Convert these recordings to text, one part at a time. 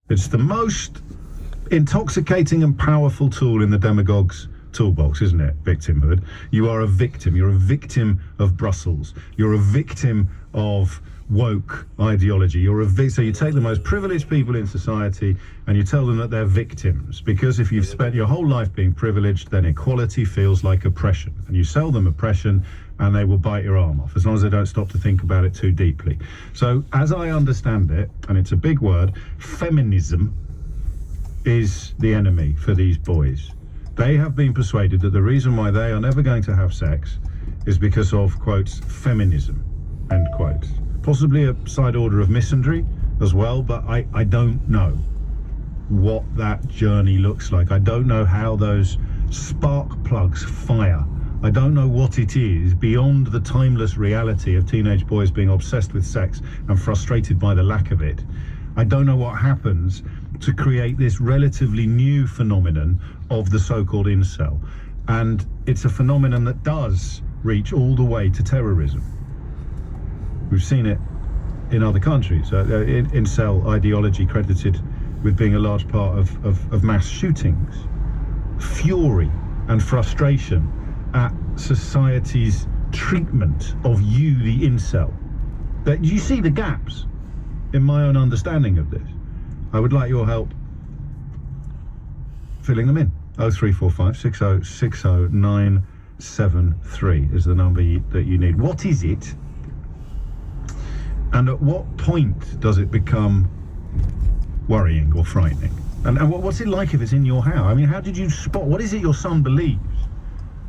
It's the most intoxicating and powerful tool in the demagogue's toolbox, isn't it? Victimhood. You are a victim. You're a victim of Brussels. You're a victim of woke ideology. So you take the most privileged people in society and you tell them that they're victims, because if you've spent your whole life being privileged, then equality feels like oppression, and you sell them oppression and they will bite your arm off as long as they don't stop to think about it too deeply. So as I understand it, and it's a big word, feminism is the enemy for these boys. They have been persuaded that the reason why they are never going to have sex is because of, quotes, feminism, end quotes. Possibly a side order of misandry as well, but I don't know what that journey looks like. I don't know how those spark plugs fire. I don't know what it is beyond the timeless reality of teenage boys being obsessed with sex and frustrated by the lack of it. I don't know what happens to create this relatively new phenomenon of the so-called incel. And it's a phenomenon that does reach all the way to terrorism. We've seen it in other countries. Incel ideology credited with being a large part of mass shootings. Fury and frustration at society's treatment of you, the incel. That you see the gaps in my own understanding of this. I would like your help filling them in. 0345 6060 973 is the number that you need. What is it? And at what point does it become worrying or frightening? And what's it like if it's in your house? I mean, how did you spot? What is it your son believes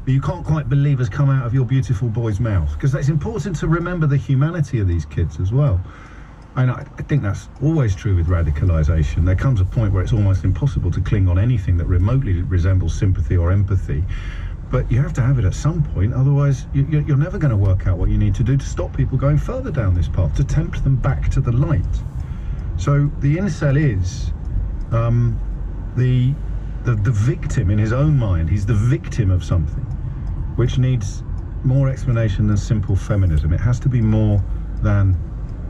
that you can't quite believe has come out of your beautiful boy's mouth? Because it's important to remember the humanity of these kids as well. And I think that's always true with radicalisation. There comes a point where it's almost impossible to cling on anything that remotely resembles sympathy or empathy. But you have to have it at some point, otherwise you're never going to work out what you need to do to stop people going further down this path, to tempt them back to the light. So the incel is the victim in his own mind. He's the victim of something, which needs more explanation than simple feminism. It has to be more than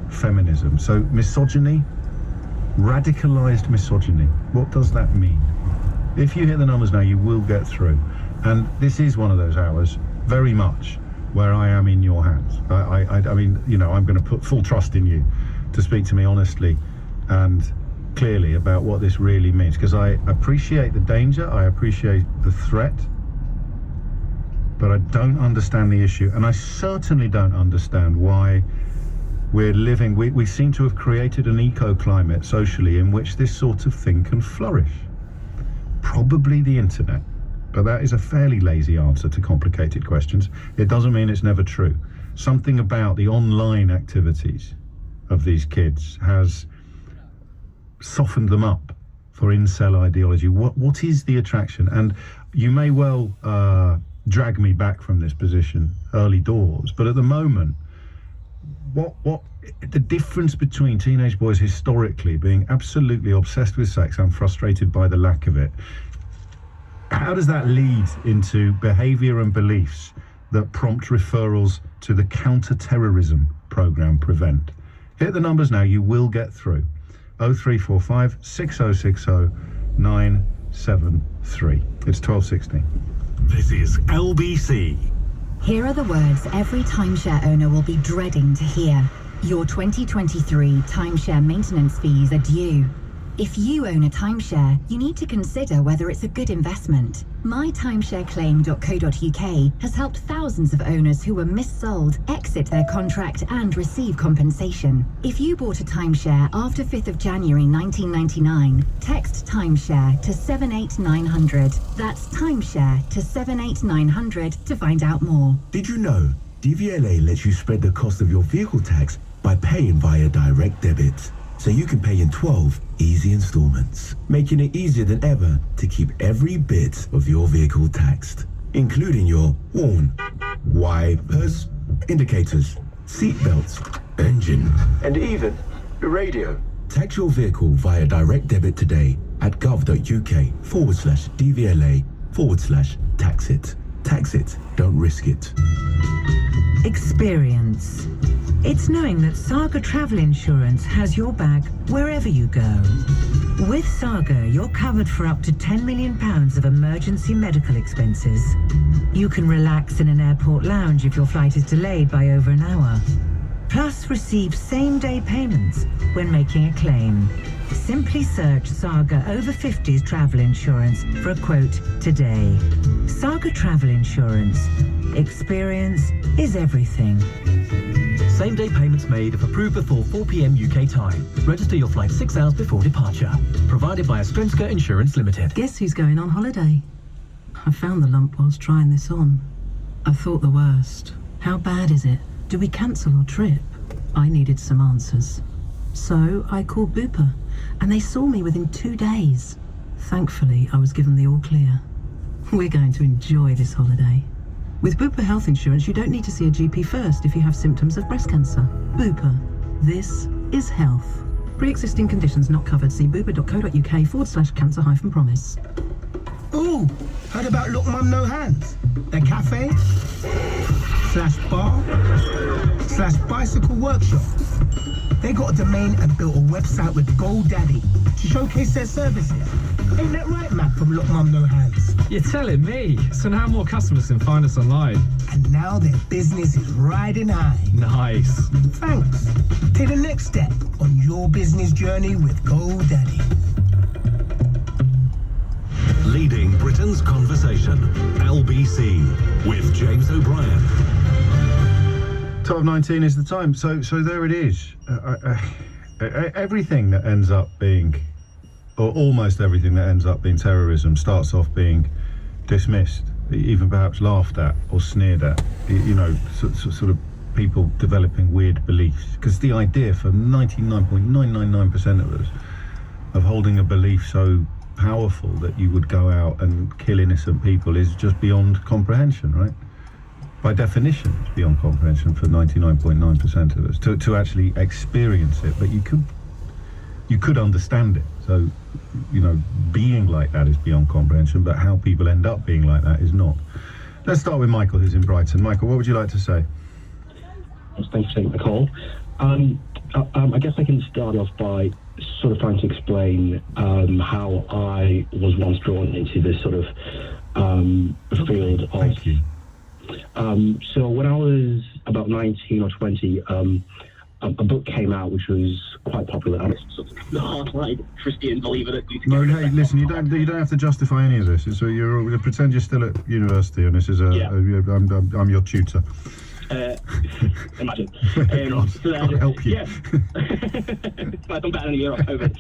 feminism. So misogyny, radicalized misogyny, what does that mean? If you hit the numbers now, you will get through. And this is one of those hours, very much, where I am in your hands. I mean, you know, I'm going to put full trust in you to speak to me honestly and clearly about what this really means, because I appreciate the danger, I appreciate the threat, but I don't understand the issue, and I certainly don't understand why we're living, we seem to have created an eco-climate socially in which this sort of thing can flourish. Probably the internet, but that is a fairly lazy answer to complicated questions. It doesn't mean it's never true. Something about the online activities of these kids has softened them up for incel ideology. What is the attraction? And you may well drag me back from this position early doors, but at the moment, what the difference between teenage boys historically being absolutely obsessed with sex and frustrated by the lack of it, how does that lead into behavior and beliefs that prompt referrals to the counter-terrorism program Prevent? Hit the numbers now, you will get through. 0345 6060 973. It's 12:16. This is LBC. Here are the words every timeshare owner will be dreading to hear. Your 2023 timeshare maintenance fees are due. If you own a timeshare, you need to consider whether it's a good investment. mytimeshareclaim.co.uk has helped thousands of owners who were missold exit their contract and receive compensation. If you bought a timeshare after 5th of January 1999, text timeshare to 78900. That's timeshare to 78900 to find out more. Did you know DVLA lets you spread the cost of your vehicle tax by paying via direct debit? So you can pay in 12 easy installments, making it easier than ever to keep every bit of your vehicle taxed, including your horn, wipers, indicators, seat belts, engine, and even your radio. Tax your vehicle via direct debit today at gov.uk/DVLA/tax it. Tax it, don't risk it. Experience. It's knowing that Saga Travel Insurance has your back wherever you go. With Saga, you're covered for up to £10 million of emergency medical expenses. You can relax in an airport lounge if your flight is delayed by over an hour. Plus, receive same-day payments when making a claim. Simply search Saga Over 50s Travel Insurance for a quote today. Saga Travel Insurance. Experience is everything. Same-day payments made if approved before 4 p.m. UK time. Register your flight 6 hours before departure. Provided by Svenska Insurance Limited. Guess who's going on holiday? I found the lump whilst trying this on. I thought the worst. How bad is it? Do we cancel our trip? I needed some answers. So I called Bupa, and they saw me within 2 days. Thankfully, I was given the all clear. We're going to enjoy this holiday. With Bupa Health Insurance, you don't need to see a GP first if you have symptoms of breast cancer. Bupa. This is health. Pre-existing conditions not covered. See bupa.co.uk/cancer-promise. Ooh, heard about Look Mum No Hands? The cafe /bar/bicycle workshop. They got a domain and built a website with GoDaddy to showcase their services. Ain't that right, Matt from Look Mum No Hands? You're telling me. So now more customers can find us online. And now their business is riding high. Nice. Thanks. Take the next step on your business journey with GoDaddy. Leading Britain's conversation, LBC, with James O'Brien. 12:19 is the time. So there it is. Everything that ends up being, or almost everything that ends up being terrorism, starts off being dismissed, even perhaps laughed at or sneered at. You know, sort of people developing weird beliefs. Because the idea for 99.999% of us of holding a belief so powerful that you would go out and kill innocent people is just beyond comprehension, right? By definition, it's beyond comprehension for 99.9% of us to actually experience it. But you could understand it. So, you know, being like that is beyond comprehension, but how people end up being like that is not. Let's start with Michael, who's in Brighton. Michael, what would you like to say? Thanks for taking the call. I guess I can start off by sort of trying to explain how I was once drawn into this sort of field of... Thank you. So when I was about 19 or 20, a book came out which was quite popular. And it's sort of the hard-right Christian believer that... No, hey, listen, you don't have to justify any of this. So you're pretend you're still at university, and this is I'm your tutor. Imagine. I'll help you. Yeah. I've done better than a year off COVID.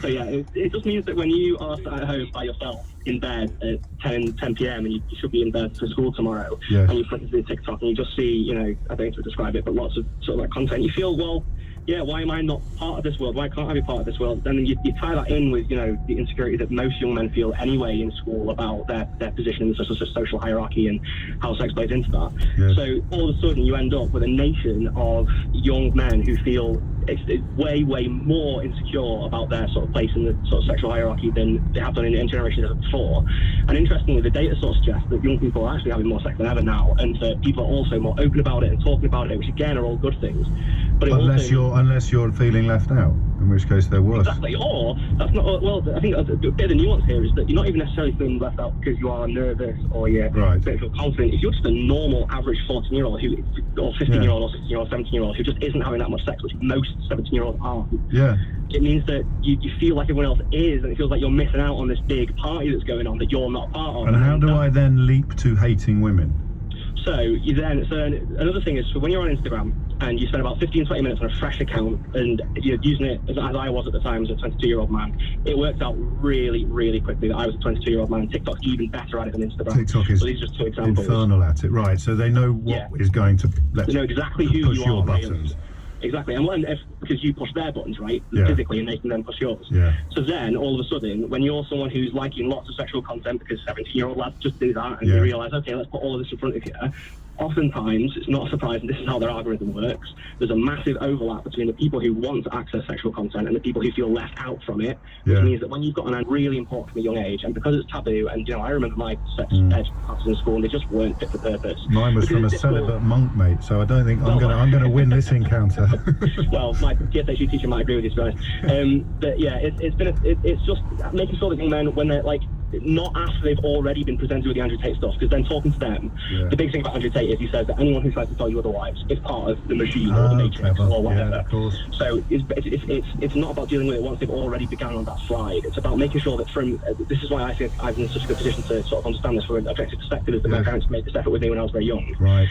So yeah, it just means that when you are sat at home by yourself in bed at 10 p.m. and you should be in bed for school tomorrow, yes, and you flick through TikTok and you just see, you know, I don't know how to describe it, but lots of sort of like content, you feel, well, yeah, why am I not part of this world? Why can't I be part of this world? Then you tie that in with, you know, the insecurity that most young men feel anyway in school about their position in the social hierarchy and how sex plays into that. Yes. So all of a sudden you end up with a nation of young men who feel it's way more insecure about their sort of place in the sort of sexual hierarchy than they have done in generations before. And interestingly, the data sort of suggests that young people are actually having more sex than ever now, and that people are also more open about it and talking about it, which again are all good things. But unless you're feeling left out, in which case they're worse. Exactly. Or that's not. Well, I think a bit of the nuance here is that you're not even necessarily feeling left out because you are nervous or you don't feel confident. If you're just a normal, average 14-year-old or 15-year-old or 16-year-old, 17-year-old who just isn't having that much sex, which most 17-year-olds are. Yeah. It means that you feel like everyone else is, and it feels like you're missing out on this big party that's going on that you're not part of. And how do I then leap to hating women? So another thing is, so when you're on Instagram and you spend about 15-20 minutes on a fresh account and you're using it as I was at the time as a 22-year-old man, it works out really, really quickly that I was a 22-year-old man, and TikTok's even better at it than Instagram. TikTok is so these are just two examples. Infernal at it, right? So they know what is going to they know exactly who push you your are. buttons. Exactly, and because you push their buttons, right, physically, and they can then push yours. Yeah. So then, all of a sudden, when you're someone who's liking lots of sexual content, because 17-year-old lads just do that, and you realise, okay, let's put all of this in front of you, oftentimes, it's not surprising, this is how their algorithm works. There's a massive overlap between the people who want to access sexual content and the people who feel left out from it, which means that when you've got an really important from a young age, and because it's taboo, and I remember my sex ed classes in school, and they just weren't fit for purpose. Mine was from a celibate monk, mate, so I don't think I'm going to win this encounter. Well, my GSHU teacher might agree with you, to be honest. But yeah, it's just making sure that young men, when they're like, not after they've already been presented with the Andrew Tate stuff, because then talking to them, the big thing about Andrew Tate is he says that anyone who tries to tell you otherwise is part of the machine or the matrix or whatever. Yeah, of course. So it's not about dealing with it once they've already begun on that slide. It's about making sure that this is why I think I'm in such a good position to sort of understand this from an objective perspective, is that my parents made this effort with me when I was very young. Right.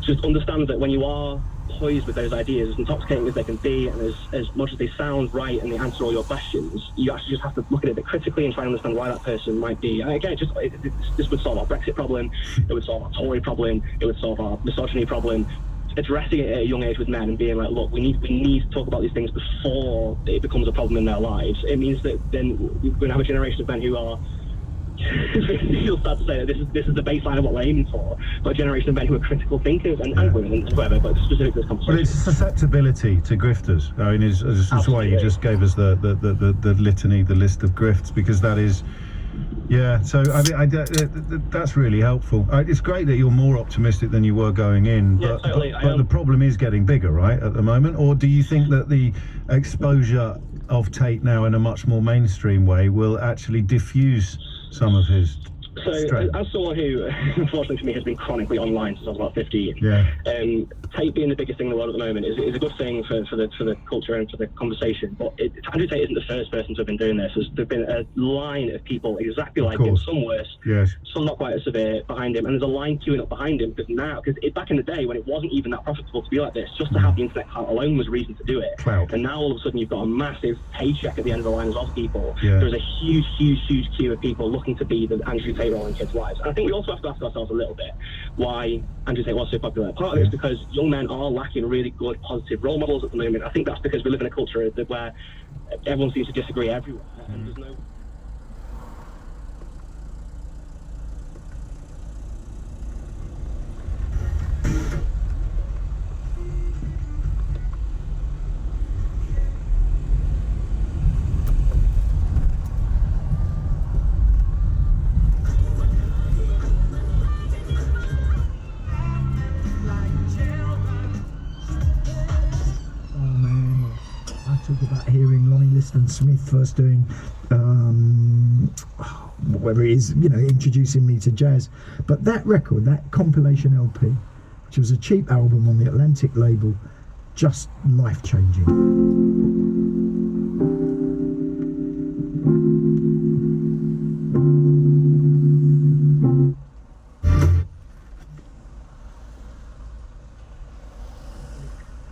Just understand that when you are poised with those ideas, as intoxicating as they can be, and as much as they sound right and they answer all your questions, you actually just have to look at it a bit critically and try and understand why that person might be. And again, this would solve our Brexit problem, it would solve our Tory problem, it would solve our misogyny problem. Addressing it at a young age with men and being like, look, we need to talk about these things before it becomes a problem in their lives. It means that then we're going to have a generation of men who are, you'll start to say that this is the baseline of what we're aiming for, but a generation of men who are critical thinkers and women and whoever, but specific to this conversation. Well, it's susceptibility to grifters. I mean, is why you just gave us the litany, the list of grifts, because that is, yeah. So that's really helpful. It's great that you're more optimistic than you were going in, but, totally. but the problem is getting bigger, right, at the moment? Or do you think that the exposure of Tate now in a much more mainstream way will actually diffuse some of his strength? As someone who, unfortunately for me, has been chronically online since I was about 15, Tate being the biggest thing in the world at the moment is a good thing for the culture and for the conversation. But Andrew Tate isn't the first person to have been doing this. There's been a line of people exactly like him, some worse, some not quite as severe, behind him, and there's a line queuing up behind him. Because back in the day when it wasn't even that profitable to be like this, just to have the internet clout alone was reason to do it. Clout. And now all of a sudden you've got a massive paycheck at the end of the line as well for people. There's a huge queue of people looking to be the Andrew Tate role in kids' lives. And I think we also have to ask ourselves a little bit why Andrew Tate was so popular. Part of it is because young men are lacking really good, positive role models at the moment. I think that's because we live in a culture where everyone seems to disagree everywhere. And there's no... Smith first doing whatever it is, introducing me to jazz. But that record, that compilation LP, which was a cheap album on the Atlantic label, just life-changing.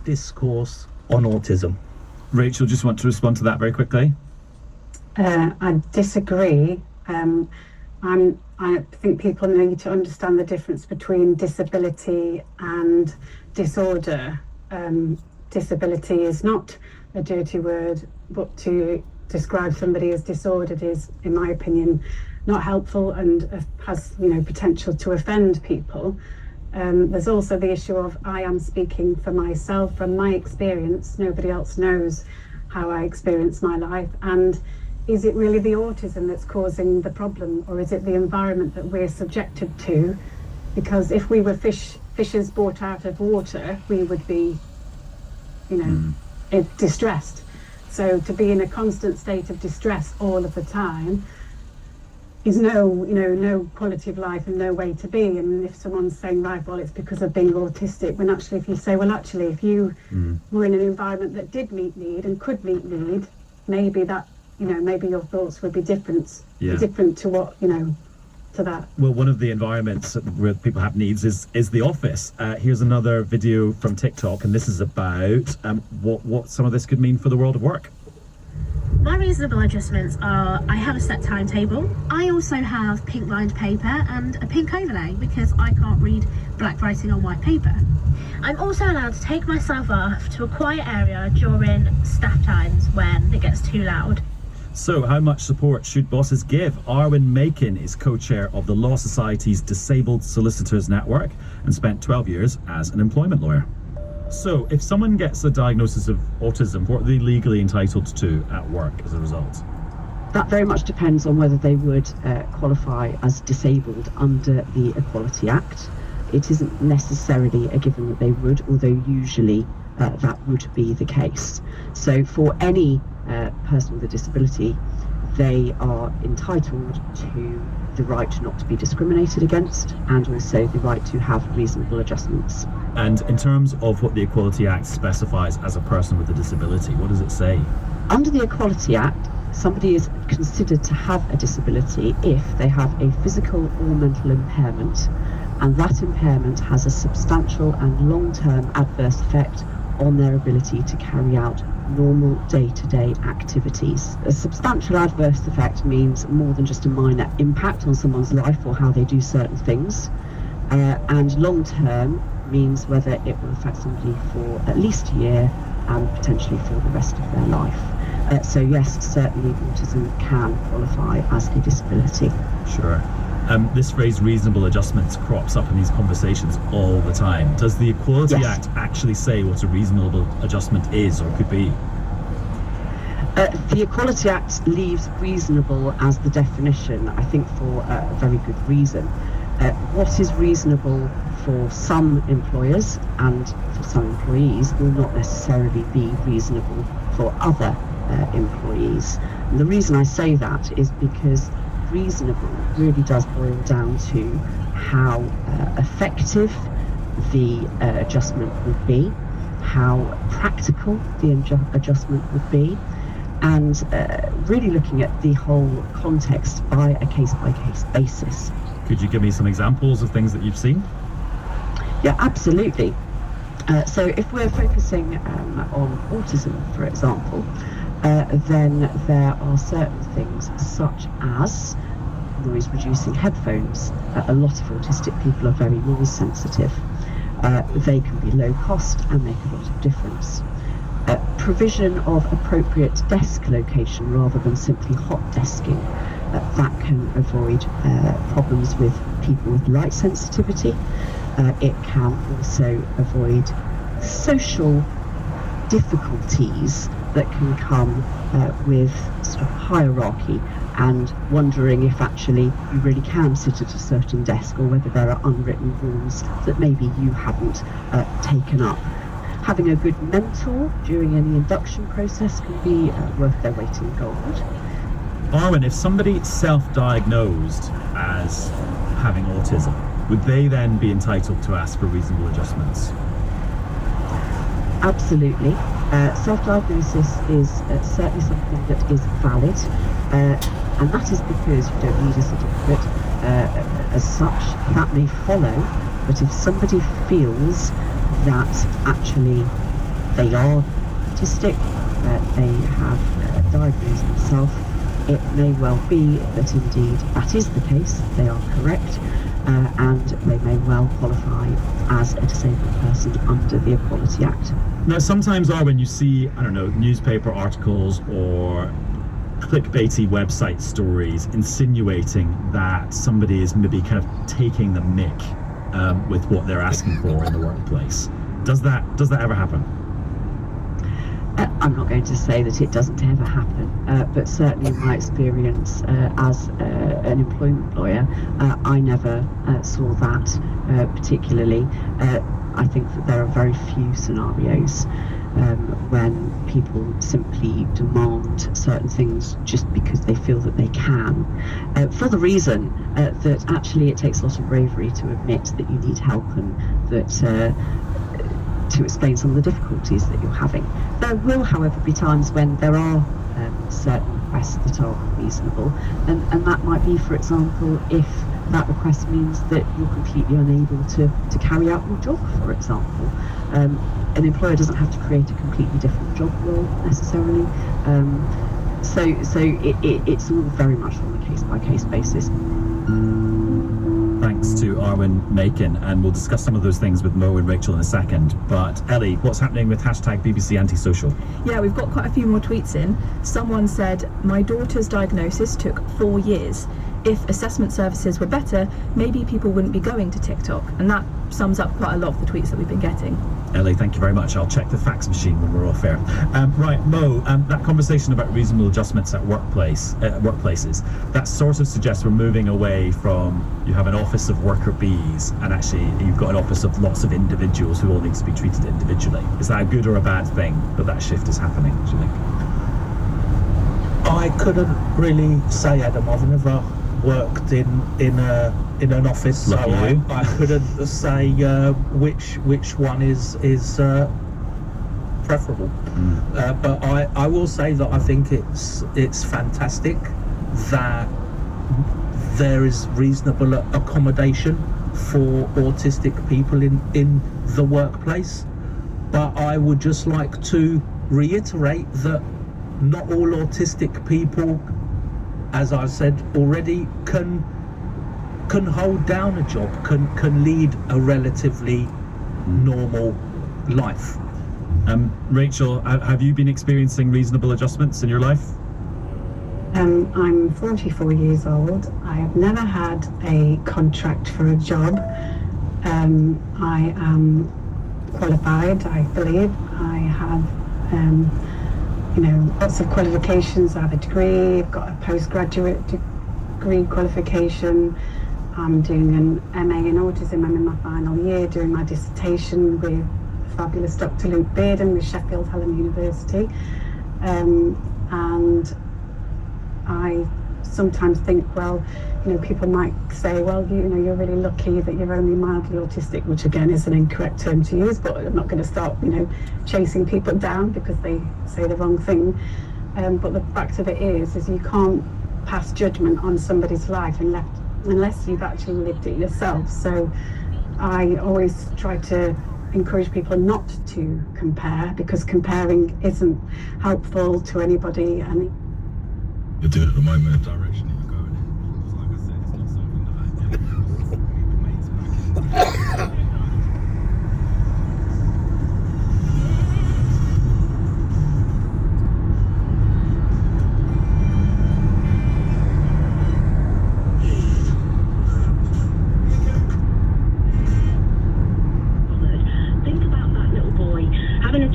Discourse on autism. Rachel, just want to respond to that very quickly. I disagree. I think people need to understand the difference between disability and disorder. Disability is not a dirty word, but to describe somebody as disordered is, in my opinion, not helpful and has potential to offend people. There's also the issue of I am speaking for myself from my experience. Nobody else knows how I experience my life. And is it really the autism that's causing the problem, or is it the environment that we're subjected to? Because if we were fishes brought out of water, we would be, distressed. So to be in a constant state of distress all of the time is no quality of life and no way to be. And if someone's saying, right, well, it's because of being autistic, when actually if you say, well, actually, if you were in an environment that did meet need and could meet need, maybe that, maybe your thoughts would be different to what, to that. Well, one of the environments where people have needs is the office. Here's another video from TikTok, and this is about what some of this could mean for the world of work. My reasonable adjustments are I have a set timetable. I also have pink lined paper and a pink overlay because I can't read black writing on white paper. I'm also allowed to take myself off to a quiet area during staff times when it gets too loud. So, how much support should bosses give? Arwen Macon is co-chair of the Law Society's Disabled Solicitors Network and spent 12 years as an employment lawyer. So, if someone gets a diagnosis of autism, what are they legally entitled to at work as a result? That very much depends on whether they would qualify as disabled under the Equality Act. It isn't necessarily a given that they would, although usually that would be the case. So for any person with a disability, they are entitled to the right not to be discriminated against and also the right to have reasonable adjustments. And in terms of what the Equality Act specifies as a person with a disability, what does it say? Under the Equality Act, somebody is considered to have a disability if they have a physical or mental impairment, and that impairment has a substantial and long-term adverse effect on their ability to carry out normal day-to-day activities. A substantial adverse effect means more than just a minor impact on someone's life or how they do certain things, and long-term means whether it will affect somebody for at least a year and potentially for the rest of their life. So yes, certainly autism can qualify as a disability. Sure. This phrase reasonable adjustments crops up in these conversations all the time. Does the Equality Act actually say what a reasonable adjustment is or could be? The Equality Act leaves reasonable as the definition, I think for a very good reason. What is reasonable for some employers and for some employees will not necessarily be reasonable for other employees. And the reason I say that is because reasonable really does boil down to how effective the adjustment would be, how practical the adjustment would be, and really looking at the whole context by a case-by-case basis. Could you give me some examples of things that you've seen? Yeah, absolutely. So if we're focusing on autism, for example, then there are certain things such as noise reducing headphones. A lot of autistic people are very noise sensitive. They can be low cost and make a lot of difference. Provision of appropriate desk location rather than simply hot desking. That can avoid problems with people with light sensitivity. It can also avoid social difficulties that can come with sort of hierarchy and wondering if actually you really can sit at a certain desk or whether there are unwritten rules that maybe you haven't taken up. Having a good mentor during any induction process can be worth their weight in gold. Arwen, if somebody self-diagnosed as having autism, would they then be entitled to ask for reasonable adjustments? Absolutely. Self-diagnosis is certainly something that is valid, and that is because you don't need a certificate as such. That may follow, but if somebody feels that actually they are autistic, they have diagnosed themselves, it may well be that indeed that is the case, they are correct, and they may well qualify as a disabled person under the Equality Act. Now, sometimes, when you see, I don't know, newspaper articles or clickbaity website stories insinuating that somebody is maybe kind of taking the mick with what they're asking for in the workplace. Does that ever happen? I'm not going to say that it doesn't ever happen, but certainly in my experience as an employment lawyer, I never saw that particularly. I think that there are very few scenarios when people simply demand certain things just because they feel that they can, for the reason that actually it takes a lot of bravery to admit that you need help and that to explain some of the difficulties that you're having. There will, however, be times when there are certain requests that are unreasonable, and that might be, for example, if that request means that you're completely unable to carry out your job, for example. An employer doesn't have to create a completely different job role necessarily. So it's all very much on a case-by-case basis. Thanks to Arwen Macon, and we'll discuss some of those things with Mo and Rachel in a second. But Ellie, what's happening with hashtag BBC Antisocial? Yeah, we've got quite a few more tweets in. Someone said, my daughter's diagnosis took 4 years. If assessment services were better, maybe people wouldn't be going to TikTok. And that sums up quite a lot of the tweets that we've been getting. Ellie, thank you very much. I'll check the fax machine when we're off air. Right, Mo, that conversation about reasonable adjustments at workplaces, that sort of suggests we're moving away from you have an office of worker bees and actually you've got an office of lots of individuals who all need to be treated individually. Is that a good or a bad thing that shift is happening, do you think? I couldn't really say, Adam. I've never worked in an office, so I couldn't say which one is preferable. But I will say that I think it's fantastic that there is reasonable accommodation for autistic people in the workplace. But I would just like to reiterate that not all autistic people, as I've said already, can hold down a job, can lead a relatively normal life. Rachel, have you been experiencing reasonable adjustments in your life? I'm 44 years old. I have never had a contract for a job. I am qualified, I believe. I have lots of qualifications. I have a degree, I've got a postgraduate degree qualification. I'm doing an MA in autism. I'm in my final year doing my dissertation with fabulous Dr. Luke Bearden with Sheffield Hallam University. And I sometimes think, well, people might say, well, you're really lucky that you're only mildly autistic, which again is an incorrect term to use, but I'm not going to start, chasing people down because they say the wrong thing. But the fact of it is you can't pass judgment on somebody's life unless you've actually lived it yourself. So I always try to encourage people not to compare, because comparing isn't helpful to anybody. And you do it at the moment, the direction you're going in. Because like I said, it's not something that I ever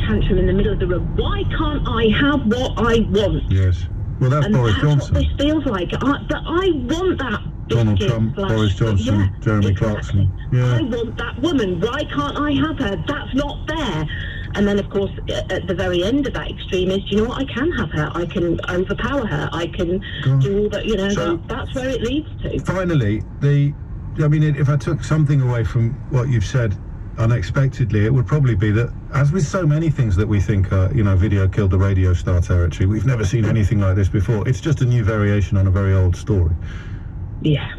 tantrum in the middle of the room. Why can't I have what I want? Yes. Well, that's Boris Johnson. What this feels like. But I want that. Donald Trump, Boris Johnson, Jeremy Clarkson. Yeah. I want that woman. Why can't I have her? That's not fair. And then, of course, at the very end of that extreme is, do you know what? I can have her. I can overpower her. I can do all that. So that's where it leads to. Finally, if I took something away from what you've said unexpectedly, it would probably be that, as with so many things that we think are, video killed the radio star territory, we've never seen anything like this before. It's just a new variation on a very old story. Yeah.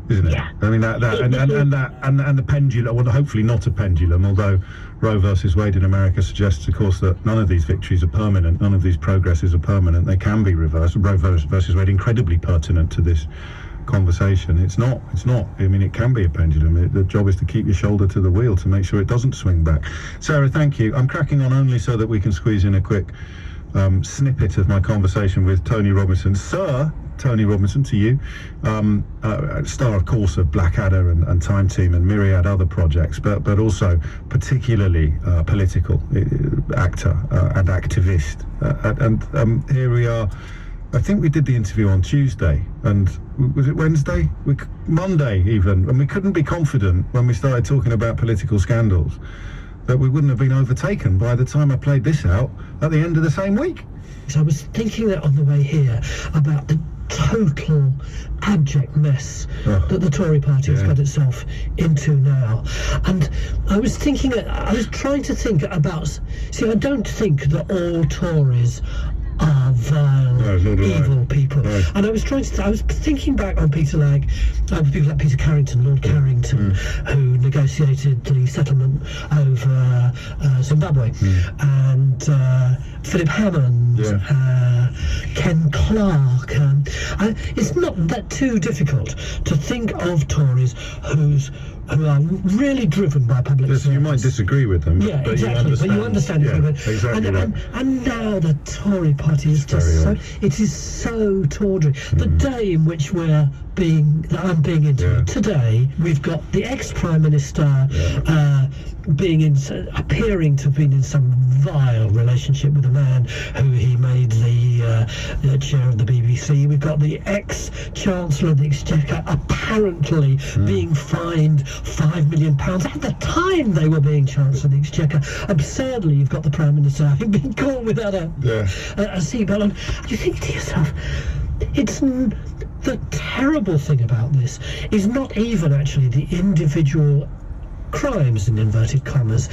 Isn't it? Yeah. I mean, and the pendulum, well, hopefully not a pendulum, although Roe versus Wade in America suggests, of course, that none of these victories are permanent, none of these progresses are permanent. They can be reversed. Roe versus Wade, incredibly pertinent to this conversation. It's not. I mean, it can be a pendulum. The job is to keep your shoulder to the wheel to make sure it doesn't swing back. Sarah, thank you. I'm cracking on only so that we can squeeze in a quick snippet of my conversation with Tony Robinson. Sir Tony Robinson, to you, star, of course, of Blackadder and Time Team and myriad other projects, but also particularly political actor and activist. And here we are. I think we did the interview on Tuesday, and was it Wednesday? Monday even, and we couldn't be confident when we started talking about political scandals that we wouldn't have been overtaken by the time I played this out at the end of the same week. So I was thinking that on the way here about the total abject mess that the Tory party has got itself into now, and I was trying to think about, I don't think that all Tories are vile, evil people. Right. And I was thinking back on people like Peter Carrington, Lord Carrington, who negotiated the settlement over Zimbabwe, and Philip Hammond, Ken Clarke. It's not that too difficult to think of Tories who are really driven by public service. You might disagree with them, yeah, but exactly. you understand. But you understand it. Exactly right. And now the Tory party is just so tawdry. The day in which I'm being interviewed today, we've got the ex-Prime Minister appearing to have been in some vile relationship with a man who he made the chair of the BBC. We've got the ex-Chancellor of the Exchequer apparently being fined £5 million at the time they were being Chancellor of the Exchequer. Absurdly, you've got the Prime Minister having been caught without a seatbelt on. You think to yourself, the terrible thing about this is not even actually the individual crimes, in inverted commas.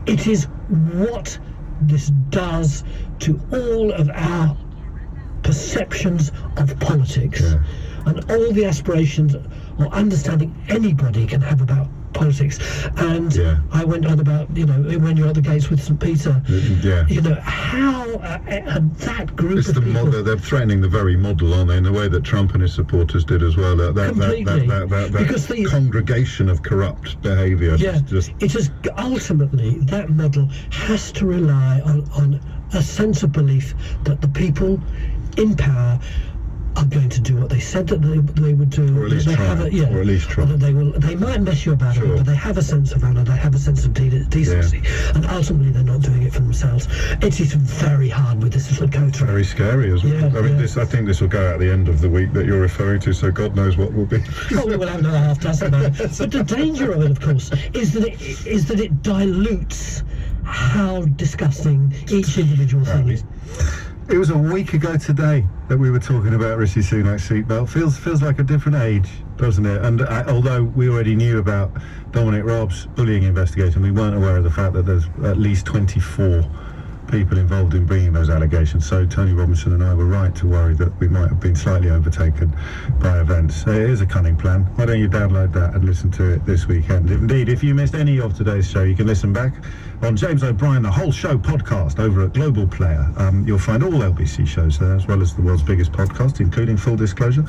It is what this does to all of our perceptions of politics and all the aspirations or understanding anybody can have about politics. And I went on about, when you're at the gates with St. Peter, how that group of people... They're threatening the very model, aren't they, in the way that Trump and his supporters did as well. That congregation of corrupt behaviour. Ultimately, that model has to rely on a sense of belief that the people in power are going to do what they said that they would do. Or at least try. Or at least try. They might mess you about it, but they have a sense of honour, they have a sense of decency, and ultimately they're not doing it for themselves. It is very hard with this little coat. Very scary as well. I think this will go out at the end of the week that you're referring to, so God knows what will be. Probably will have another half dozen. But the danger of it, of course, is that it dilutes how disgusting each individual thing is. It was a week ago today that we were talking about Rishi Sunak's seatbelt. Feels like a different age, doesn't it? And although we already knew about Dominic Raab's bullying investigation, we weren't aware of the fact that there's at least 24 people involved in bringing those allegations. So Tony Robinson and I were right to worry that we might have been slightly overtaken by events. It is a cunning plan. Why don't you download that and listen to it this weekend? Indeed, if you missed any of today's show, you can listen back on James O'Brien, the whole show podcast over at Global Player. You'll find all LBC shows there, as well as the world's biggest podcast, including, full disclosure,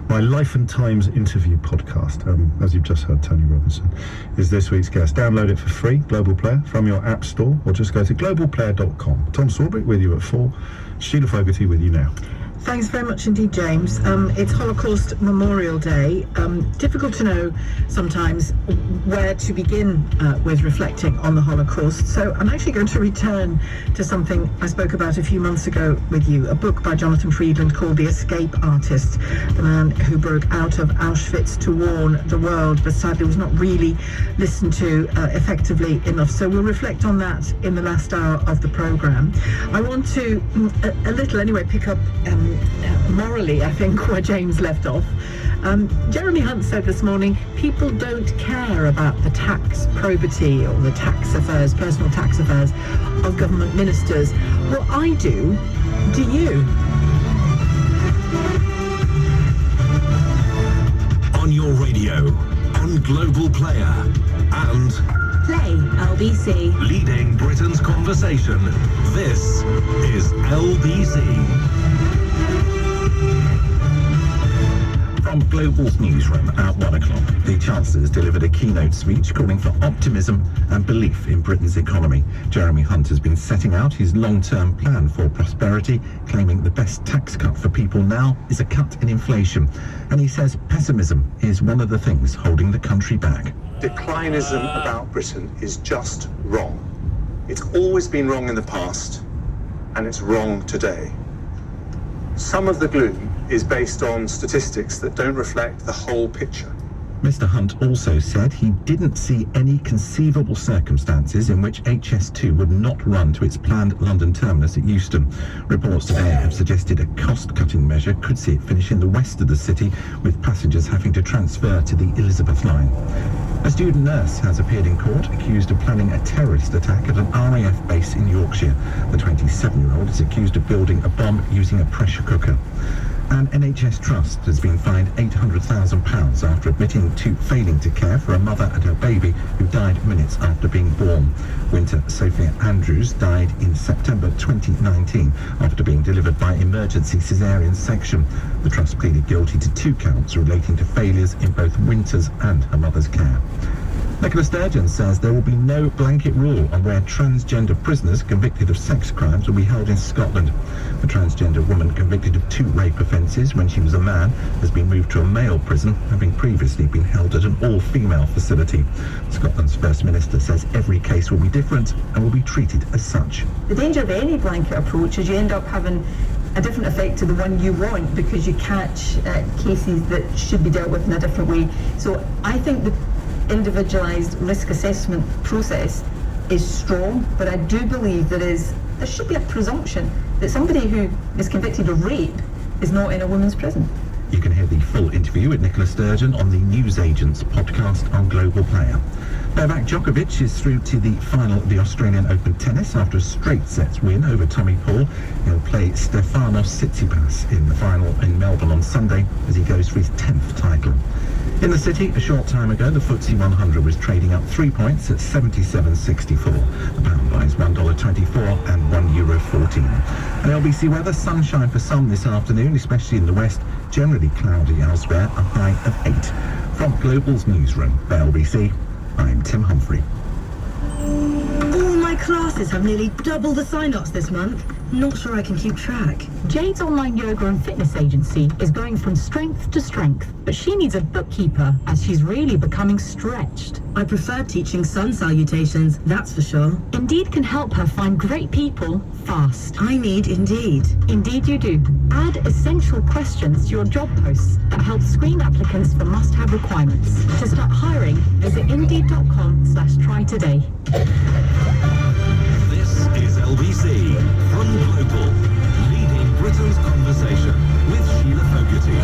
my Life and Times interview podcast, as you've just heard Tony Robinson, is this week's guest. Download it for free, Global Player, from your app store, or just go to globalplayer.com. Tom Swarbrick with you at 4. Sheila Fogarty with you now. Thanks very much indeed, James. It's Holocaust Memorial Day. Difficult to know sometimes where to begin with reflecting on the Holocaust. So I'm actually going to return to something I spoke about a few months ago with you, a book by Jonathan Friedland called The Escape Artist, the man who broke out of Auschwitz to warn the world, but sadly was not really listened to effectively enough. So we'll reflect on that in the last hour of the programme. I want to, a little anyway, pick up morally, I think, where James left off. Jeremy Hunt said this morning, people don't care about the tax probity or the tax affairs, personal tax affairs of government ministers. Well, I do. Do you? On your radio, on Global Player, and Play LBC. leading Britain's conversation. This is LBC. From Global's newsroom at 1 o'clock, the Chancellor's delivered a keynote speech calling for optimism and belief in Britain's economy. Jeremy Hunt has been setting out his long-term plan for prosperity, claiming the best tax cut for people now is a cut in inflation. And he says pessimism is one of the things holding the country back. Declinism about Britain is just wrong. It's always been wrong in the past, and it's wrong today. Some of the gloom is based on statistics that don't reflect the whole picture. Mr Hunt also said he didn't see any conceivable circumstances in which HS2 would not run to its planned London terminus at Euston. Reports today have suggested a cost-cutting measure could see it finish in the west of the city, with passengers having to transfer to the Elizabeth line. A student nurse has appeared in court accused of planning a terrorist attack at an RAF base in Yorkshire. The 27-year-old is accused of building a bomb using a pressure cooker. An NHS trust has been fined £800,000 after admitting to failing to care for a mother and her baby who died minutes after being born. Winter Sophia Andrews died in September 2019 after being delivered by emergency caesarean section. The trust pleaded guilty to 2 counts relating to failures in both Winter's and her mother's care. Nicola Sturgeon says there will be no blanket rule on where transgender prisoners convicted of sex crimes will be held in Scotland. A transgender woman convicted of 2 rape offences when she was a man has been moved to a male prison, having previously been held at an all-female facility. Scotland's First Minister says every case will be different and will be treated as such. The danger of any blanket approach is you end up having a different effect to the one you want because you catch cases that should be dealt with in a different way. So I think the individualised risk assessment process is strong, but I do believe there should be a presumption that somebody who is convicted of rape is not in a women's prison. You can hear the full interview with Nicola Sturgeon on the Newsagents podcast on Global Player. Novak Djokovic is through to the final of the Australian Open tennis after a straight sets win over Tommy Paul. He'll play Stefanos Tsitsipas in the final in Melbourne on Sunday as he goes for his 10th title. In the city, a short time ago, the FTSE 100 was trading up 3 points at 77.64. The pound buys $1.24 and €1.14. And LBC weather, sunshine for some this afternoon, especially in the west, generally cloudy elsewhere, a high of 8. From Global's newsroom for LBC, I'm Tim Humphrey. All my classes have nearly double the sign-ups this month. Not sure I can keep track. Jade's online yoga and fitness agency is going from strength to strength, but she needs a bookkeeper as she's really becoming stretched. I prefer teaching sun salutations, that's for sure. Indeed can help her find great people fast. I need Indeed. Indeed you do. Add essential questions to your job posts that help screen applicants for must-have requirements. To start hiring, visit indeed.com/try today. This is LBC from Global, leading Britain's conversation with Sheila Fogarty.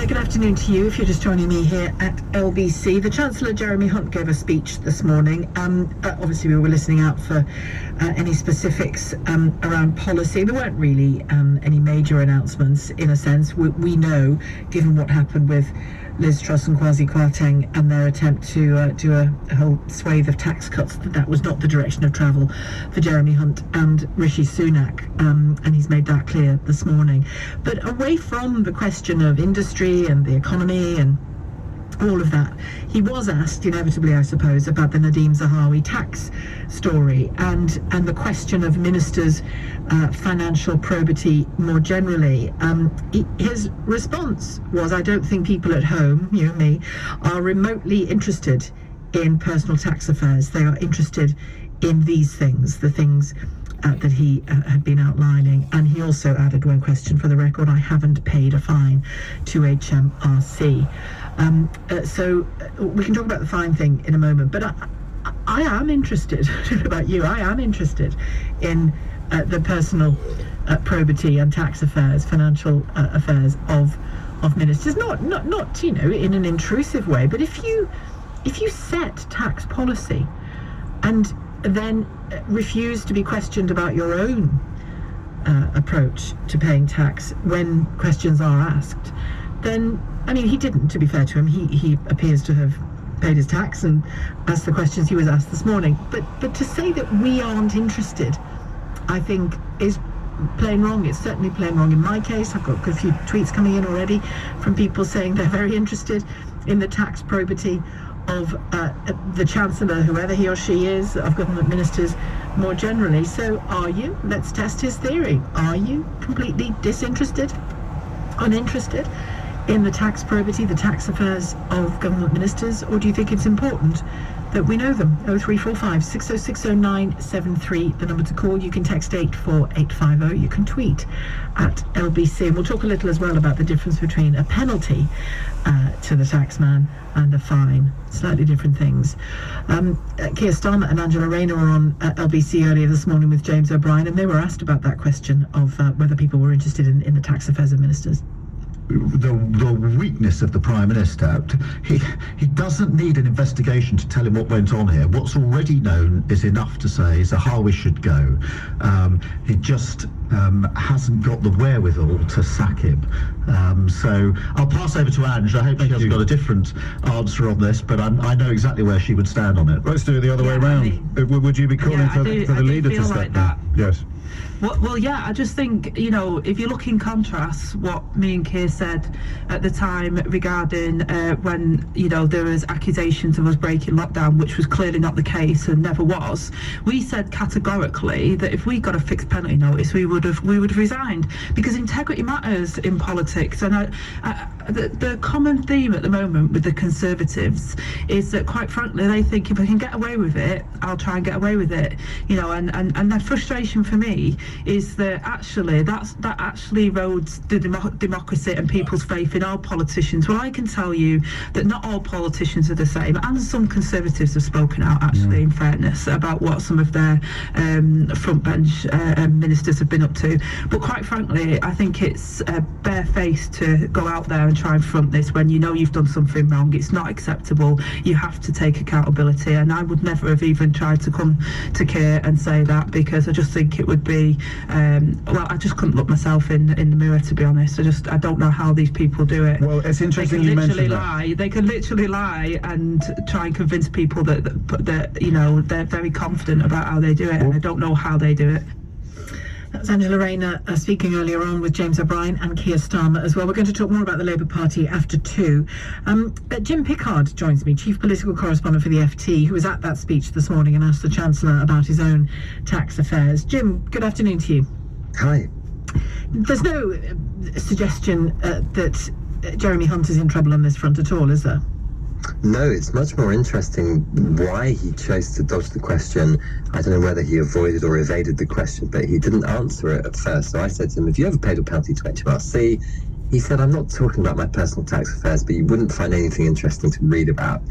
Good afternoon to you if you're just joining me here at LBC. The Chancellor Jeremy Hunt gave a speech this morning. Obviously we were listening out for any specifics around policy. There weren't really any major announcements in a sense. We know, given what happened with Liz Truss and Kwasi Kwarteng and their attempt to do a whole swathe of tax cuts, that was not the direction of travel for Jeremy Hunt and Rishi Sunak, and he's made that clear this morning. But away from the question of industry and the economy and all of that, he was asked, inevitably I suppose, about the Nadeem Zahawi tax story and the question of ministers' financial probity more generally. His response was, I don't think people at home, you and me, are remotely interested in personal tax affairs. They are interested in these things, the things that he had been outlining. And he also added one question for the record: I haven't paid a fine to HMRC. So we can talk about the fine thing in a moment, but I am interested, I don't know about you, I am interested in the personal probity and tax affairs, financial affairs of ministers, not in an intrusive way, but if you set tax policy and then refuse to be questioned about your own approach to paying tax when questions are asked, then, I mean, he didn't, to be fair to him. He appears to have paid his tax and asked the questions he was asked this morning. But to say that we aren't interested, I think, is plain wrong. It's certainly plain wrong in my case. I've got a few tweets coming in already from people saying they're very interested in the tax probity of the Chancellor, whoever he or she is, of government ministers more generally. So are you? Let's test his theory. Are you completely disinterested, uninterested in the tax probity, the tax affairs of government ministers, or do you think it's important that we know them? 0345 6060 973, the number to call. You can text 84850. You can tweet at LBC. And we'll talk a little as well about the difference between a penalty to the taxman and a fine. Slightly different things. Keir Starmer and Angela Rayner were on LBC earlier this morning with James O'Brien, and they were asked about that question of whether people were interested in the tax affairs of ministers. the weakness of the Prime Minister. He doesn't need an investigation to tell him what went on here. What's already known is enough to say Zahawi should go. He just hasn't got the wherewithal to sack him. So I'll pass over to Ange. I hope she hasn't got a different answer on this, but I know exactly where she would stand on it. Let's do it the other way around. Would you be calling for the leader to step down? Yes. Well, yeah, I just think, if you look in contrast what me and Keir said at the time regarding when, there was accusations of us breaking lockdown, which was clearly not the case and never was. We said categorically that if we got a fixed penalty notice, we would have resigned, because integrity matters in politics. And the common theme at the moment with the Conservatives is that, quite frankly, they think if I can get away with it, I'll try and get away with it. And their frustration for me is that that actually erodes the democracy and people's faith in all politicians. Well, I can tell you that not all politicians are the same, and some Conservatives have spoken out, actually, in fairness, about what some of their front bench ministers have been up to. But quite frankly, I think it's barefaced to go out there and try and front this when you know you've done something wrong. It's not acceptable. You have to take accountability, and I would never have even tried to come to Keir and say that, because I just think it would be I just couldn't look myself in the mirror, to be honest. I don't know how these people do it. Well, it's interesting you mentioned that. They can literally lie and try and convince people that they're very confident about how they do it, and I don't know how they do it. That's Angela Rayner speaking earlier on with James O'Brien and Keir Starmer as well. We're going to talk more about the Labour Party after 2. Jim Pickard joins me, Chief Political Correspondent for the FT, who was at that speech this morning and asked the Chancellor about his own tax affairs. Jim, good afternoon to you. Hi. There's no suggestion that Jeremy Hunt is in trouble on this front at all, is there? No, it's much more interesting why he chose to dodge the question. I don't know whether he avoided or evaded the question, but he didn't answer it at first. So I said to him, have you ever paid a penalty to HMRC? He said, I'm not talking about my personal tax affairs, but you wouldn't find anything interesting to read about.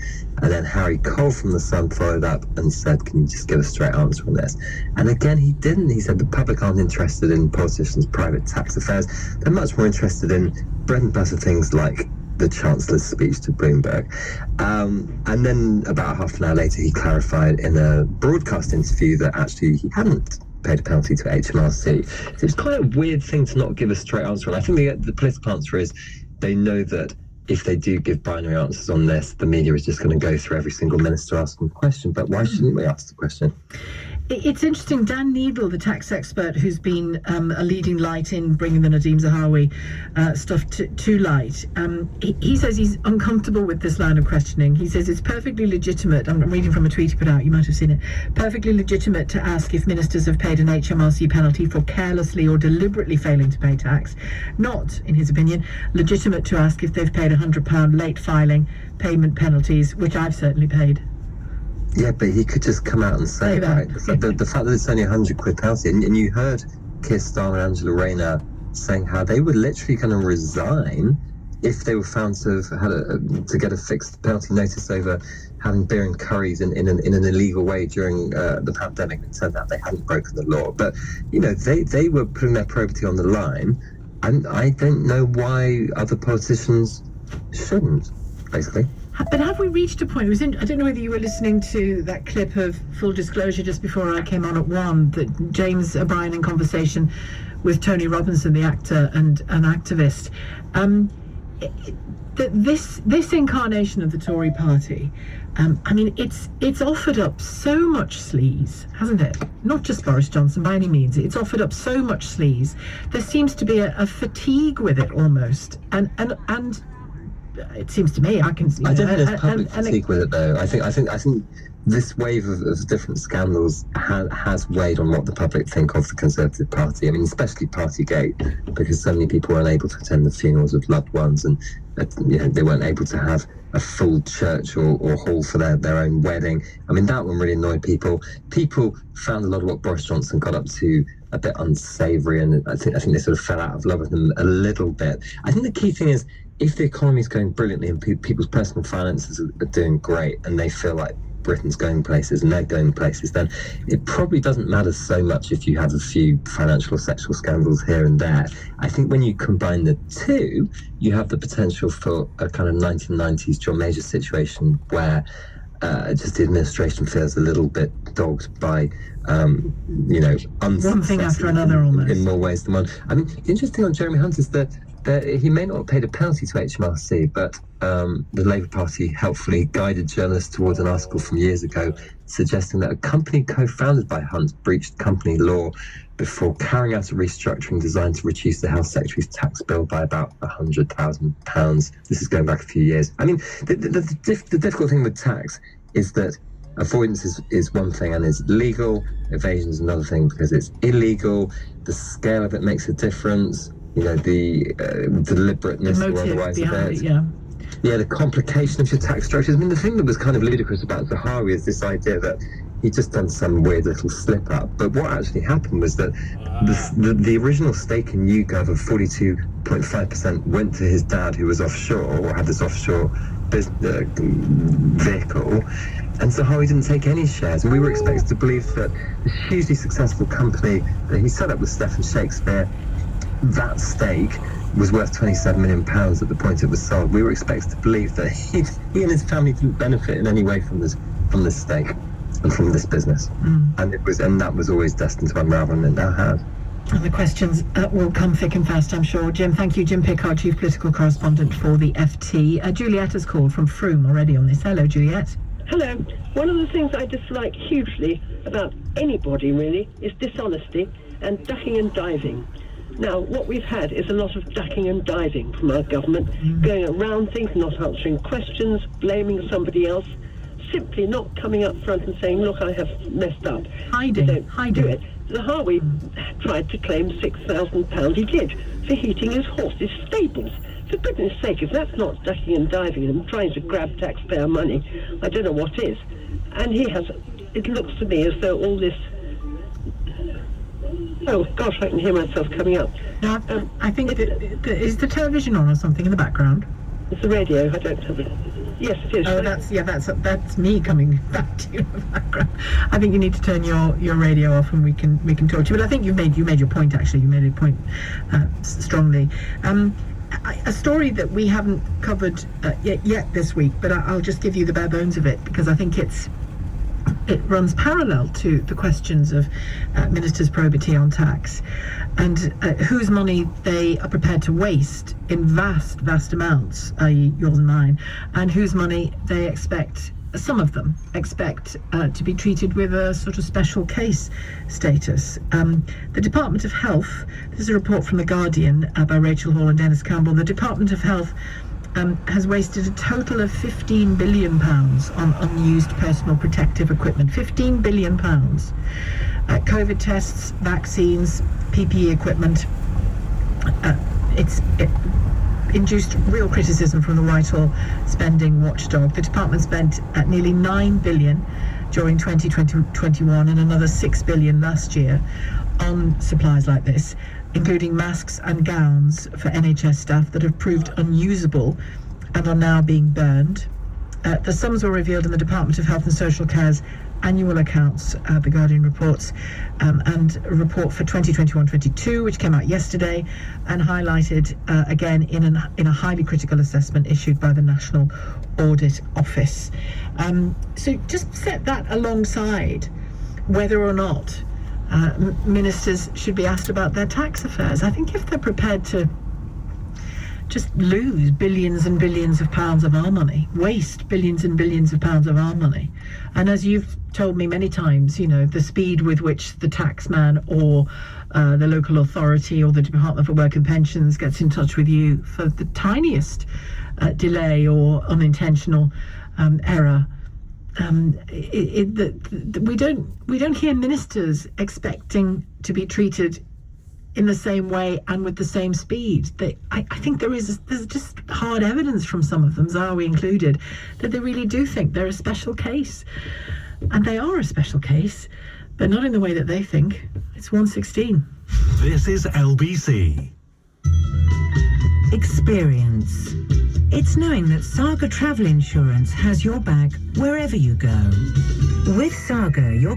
And then Harry Cole from The Sun followed up and said, can you just give a straight answer on this? And again, he didn't. He said the public aren't interested in politicians' private tax affairs. They're much more interested in bread and butter things like the Chancellor's speech to Bloomberg. And then about half an hour later, he clarified in a broadcast interview that actually he hadn't paid a penalty to HMRC. So it's quite a weird thing to not give a straight answer. And I think the political answer is they know that if they do give binary answers on this, the media is just going to go through every single minister asking a question. But why shouldn't we ask the question? It's interesting. Dan Needle, the tax expert who's been a leading light in bringing the Nadeem Zahawi stuff to light, he says he's uncomfortable with this line of questioning. He says it's perfectly legitimate, I'm reading from a tweet he put out, you might have seen it, perfectly legitimate to ask if ministers have paid an HMRC penalty for carelessly or deliberately failing to pay tax. Not, in his opinion, legitimate to ask if they've paid £100 late filing payment penalties, which I've certainly paid. Yeah, but he could just come out and say that. The fact that it's only £100 penalty, and you heard Keir Starmer and Angela Rayner saying how they were literally going to resign if they were found to have to get a fixed penalty notice over having beer and curries in an illegal way during the pandemic. It turned out they hadn't broken the law, but they were putting their probity on the line, and I don't know why other politicians shouldn't, basically. But have we reached a point? I don't know whether you were listening to that clip of Full Disclosure just before I came on at 1, that James O'Brien in conversation with Tony Robinson, the actor and an activist. This incarnation of the Tory party, it's offered up so much sleaze, hasn't it? Not just Boris Johnson by any means. It's offered up so much sleaze. There seems to be a fatigue with it almost, and it seems to me, I don't think there's public fatigue with it, though. I think this wave of different scandals has weighed on what the public think of the Conservative Party. I mean, especially Partygate, because so many people were unable to attend the funerals of loved ones, and they weren't able to have a full church or hall for their own wedding. I mean, that one really annoyed people. People found a lot of what Boris Johnson got up to a bit unsavoury, and I think they sort of fell out of love with him a little bit. I think the key thing is, if the economy is going brilliantly and people's personal finances are doing great, and they feel like Britain's going places and they're going places, then it probably doesn't matter so much if you have a few financial or sexual scandals here and there. I think when you combine the two, you have the potential for a kind of 1990s John Major situation where just the administration feels a little bit dogged by, one thing after another almost. In more ways than one. I mean, the interesting thing on Jeremy Hunt is that he may not have paid a penalty to HMRC, but the Labour Party helpfully guided journalists towards an article from years ago suggesting that a company co-founded by Hunt breached company law before carrying out a restructuring designed to reduce the Health Secretary's tax bill by about £100,000. This is going back a few years. I mean, the difficult thing with tax is that avoidance is one thing and is legal, evasion is another thing because it's illegal, the scale of it makes a difference, the deliberateness the or motive otherwise behind of it. it, Yeah, the complication of your tax structures. I mean, the thing that was kind of ludicrous about Zahawi is this idea that he'd just done some weird little slip up. But what actually happened was that the original stake in YouGov of 42.5% went to his dad, who was offshore or had this offshore vehicle. And Zahawi didn't take any shares. And we were expected to believe that this hugely successful company that he set up with Stephen Shakespeare, that stake was worth £27 million at the point it was sold. We were expected to believe that he and his family didn't benefit in any way from this stake and from this business. And that was always destined to unravel, and it now has. And the questions will come thick and fast, I'm sure. Jim, thank you. Jim Pickard, Chief Political Correspondent for the FT. Juliet has called from Frome already on this. Hello, Juliet. Hello. One of the things I dislike hugely about anybody, really, is dishonesty and ducking and diving. Now, what we've had is a lot of ducking and diving from our government, going around things, not answering questions, blaming somebody else, simply not coming up front and saying, look, I have messed up. Hiding. Do it. Zahawi tried to claim £6,000 he did for heating his horse's stables. For goodness sake, if that's not ducking and diving and trying to grab taxpayer money, I don't know what is. And it looks to me as though all this... Oh, gosh, I can hear myself coming up. Now, I think is the television on or something in the background? It's the radio. I don't have it. Yes, it is. Oh, that's me coming back to you in the background. I think you need to turn your radio off and we can talk to you. But I think you made your point, actually. You made a point strongly. A story that we haven't covered yet this week, but I'll just give you the bare bones of it because I think it runs parallel to the questions of ministers' probity on tax and whose money they are prepared to waste in vast amounts, i.e. yours and mine, and whose money they expect, some of them expect to be treated with a sort of special case status. The Department of Health, this is a report from The Guardian by Rachel Hall and Dennis Campbell, the Department of Health has wasted a total of £15 billion on unused personal protective equipment. £15 billion. COVID tests, vaccines, PPE equipment. It induced real criticism from the Whitehall spending watchdog. The department spent nearly £9 billion during 2021 and another £6 billion last year on supplies like this, including masks and gowns for NHS staff that have proved unusable and are now being burned. The sums were revealed in the Department of Health and Social Care's annual accounts, The Guardian reports, and a report for 2021-22, which came out yesterday and highlighted again in a highly critical assessment issued by the National Audit Office. So just set that alongside whether or not ministers should be asked about their tax affairs. I think if they're prepared to just lose billions and billions of pounds of our money, waste billions and billions of pounds of our money, and as you've told me many times, the speed with which the taxman or the local authority or the Department for Work and Pensions gets in touch with you for the tiniest delay or unintentional error. We don't hear ministers expecting to be treated in the same way and with the same speed. I think there's just hard evidence from some of them, Zahawi included, that they really do think they're a special case, and they are a special case, but not in the way that they think. It's 1:16. This is LBC. Experience. It's knowing that Saga Travel Insurance has your bag wherever you go. With Saga, your